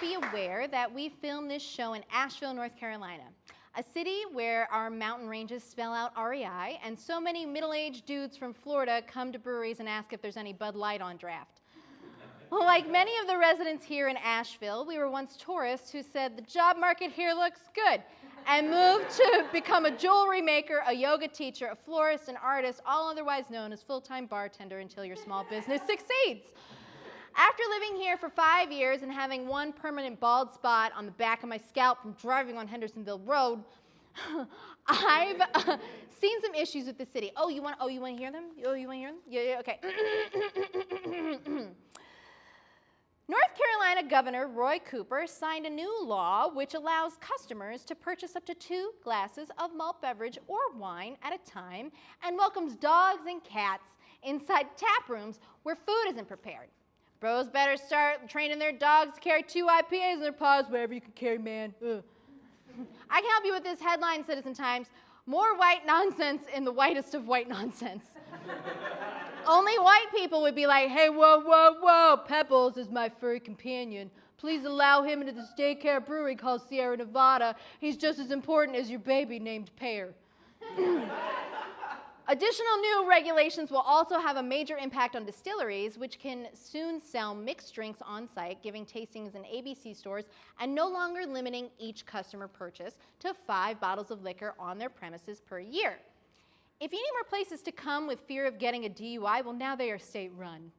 be aware that we filmed this show in Asheville, North Carolina, a city where our mountain ranges spell out REI, and so many middle-aged dudes from Florida come to breweries and ask if there's any Bud Light on draft. Well, like many of the residents here in Asheville, we were once tourists who said the job market here looks good and moved to become a jewelry maker, a yoga teacher, a florist, an artist, all otherwise known as full-time bartender until your small business succeeds. After living here for 5 years and having one permanent bald spot on the back of my scalp from driving on Hendersonville Road, I've seen some issues with the city. Oh, you want to hear them? Oh, you want to hear them? Yeah, okay. North Carolina Governor Roy Cooper signed a new law which allows customers to purchase up to 2 glasses of malt beverage or wine at a time and welcomes dogs and cats inside tap rooms where food isn't prepared. Bros better start training their dogs to carry 2 IPAs in their paws, wherever you can carry, man. Ugh. I can help you with this headline, Citizen Times. More white nonsense in the whitest of white nonsense. Only white people would be like, hey, whoa, whoa, whoa, Pebbles is my furry companion. Please allow him into this daycare brewery called Sierra Nevada. He's just as important as your baby named Pear. Additional new regulations will also have a major impact on distilleries, which can soon sell mixed drinks on site, giving tastings in ABC stores, and no longer limiting each customer purchase to 5 bottles of liquor on their premises per year. If you need more places to come with fear of getting a DUI, well, now they are state-run.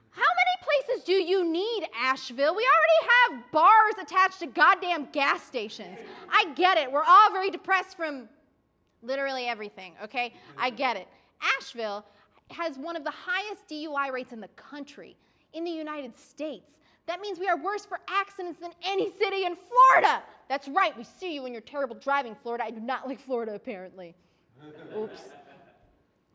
How many places do you need, Asheville? We already have bars attached to goddamn gas stations. I get it. We're all very depressed from literally everything, okay? I get it. Asheville has one of the highest DUI rates in the country, in the United States. That means we are worse for accidents than any city in Florida. That's right, we see you in your terrible driving, Florida. I do not like Florida, apparently. Oops.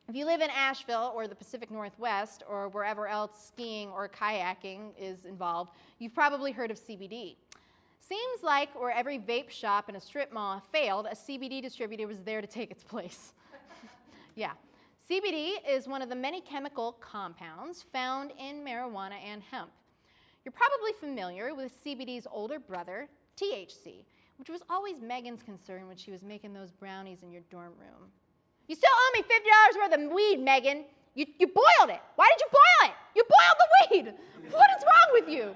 If you live in Asheville or the Pacific Northwest or wherever else skiing or kayaking is involved, you've probably heard of CBD. Seems like where every vape shop and a strip mall failed, a CBD distributor was there to take its place. Yeah. CBD is one of the many chemical compounds found in marijuana and hemp. You're probably familiar with CBD's older brother, THC, which was always Megan's concern when she was making those brownies in your dorm room. You still owe me $50 worth of weed, Megan. You boiled it. Why did you boil it? You boiled the weed. What is wrong with you?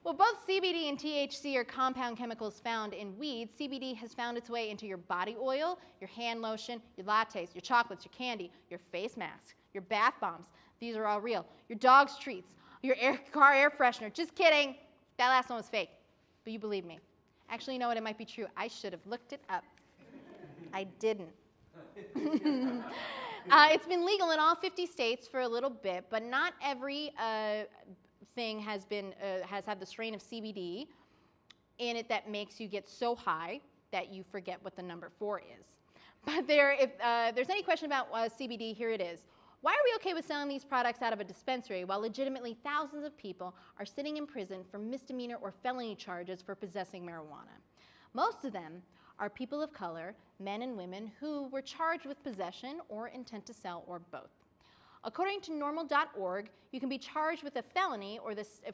Well, both CBD and THC are compound chemicals found in weed. CBD has found its way into your body oil, your hand lotion, your lattes, your chocolates, your candy, your face mask, your bath bombs. These are all real. Your dog's treats, your car air freshener. Just kidding. That last one was fake, but you believe me. Actually, you know what? It might be true. I should have looked it up. I didn't. It's been legal in all 50 states for a little bit, but not every thing has had the strain of CBD in it that makes you get so high that you forget what the number 4 is. But if there's any question about CBD, here it is. Why are we okay with selling these products out of a dispensary while legitimately thousands of people are sitting in prison for misdemeanor or felony charges for possessing marijuana? Most of them are people of color, men and women, who were charged with possession or intent to sell or both. According to normal.org, you can be charged with a felony or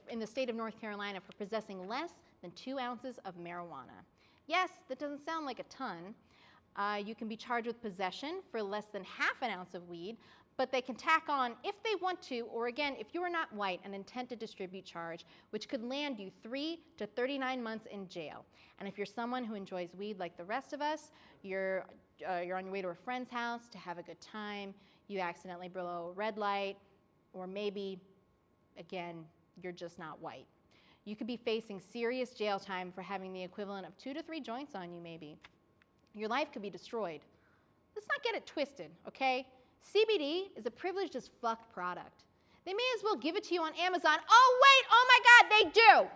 in the state of North Carolina for possessing less than 2 ounces of marijuana. Yes, that doesn't sound like a ton. You can be charged with possession for less than ½ an ounce of weed, but they can tack on, if they want to, or again, if you are not white, an intent to distribute charge, which could land you 3 to 39 months in jail. And if you're someone who enjoys weed like the rest of us, you're on your way to a friend's house to have a good time, you accidentally blow a red light, or maybe, again, you're just not white. You could be facing serious jail time for having the equivalent of 2 to 3 joints on you, maybe. Your life could be destroyed. Let's not get it twisted, okay? CBD is a privileged as fuck product. They may as well give it to you on Amazon. Oh wait, oh my God, they do.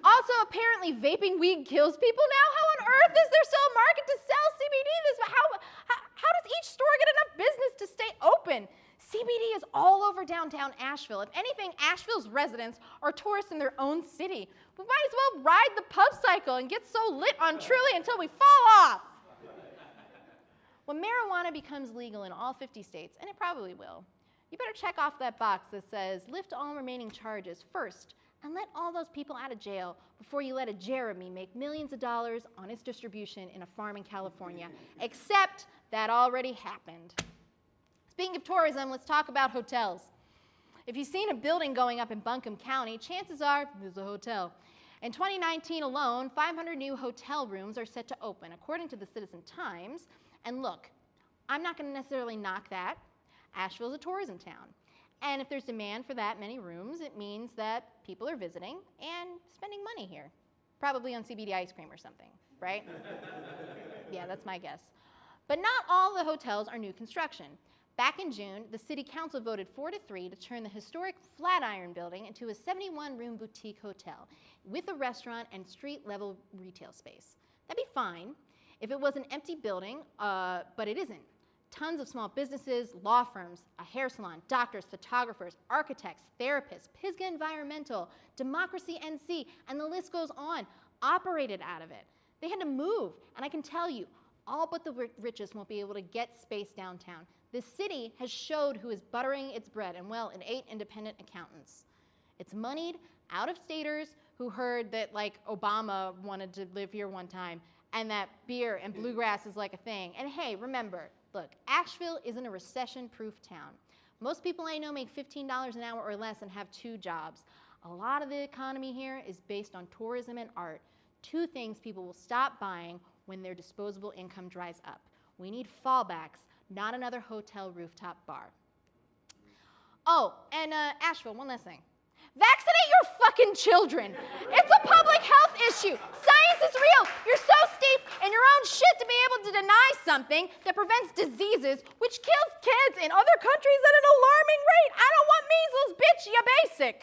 Also, apparently vaping weed kills people now. How on earth is there still a market to sell CBD? How does each store get enough business to stay open? CBD is all over downtown Asheville. If anything, Asheville's residents are tourists in their own city. We might as well ride the pub cycle and get so lit on Truly until we fall off. When marijuana becomes legal in all 50 states, and it probably will, you better check off that box that says, lift all remaining charges first, and let all those people out of jail before you let a Jeremy make millions of dollars on his distribution in a farm in California. Except that already happened. Speaking of tourism, let's talk about hotels. If you've seen a building going up in Buncombe County, chances are there's a hotel. In 2019 alone, 500 new hotel rooms are set to open, according to the Citizen Times. And look, I'm not going to necessarily knock that. Asheville's a tourism town. And if there's demand for that many rooms, it means that people are visiting and spending money here. Probably on CBD ice cream or something, right? Yeah, that's my guess. But not all the hotels are new construction. Back in June, the city council voted 4-3 to turn the historic Flatiron building into a 71-room boutique hotel with a restaurant and street-level retail space. That'd be fine if it was an empty building, but it isn't. Tons of small businesses, law firms, a hair salon, doctors, photographers, architects, therapists, Pisgah Environmental, Democracy NC, and the list goes on, operated out of it. They had to move, and I can tell you, all but the richest won't be able to get space downtown. The city has showed who is buttering its bread, and well, it ain't independent accountants. It's moneyed out-of-staters who heard that, like, Obama wanted to live here one time, and that beer and bluegrass is like a thing. And hey, remember, look, Asheville isn't a recession-proof town. Most people I know make $15 an hour or less and have 2 jobs. A lot of the economy here is based on tourism and art, 2 things people will stop buying when their disposable income dries up. We need fallbacks, not another hotel rooftop bar. Oh, and Asheville, one last thing. Vaccinate your fucking children. It's a public health issue. Science is real. You're so steeped in your own shit to be able to deny something that prevents diseases, which kills kids in other countries at an alarming rate. I don't want measles, bitch, you basic.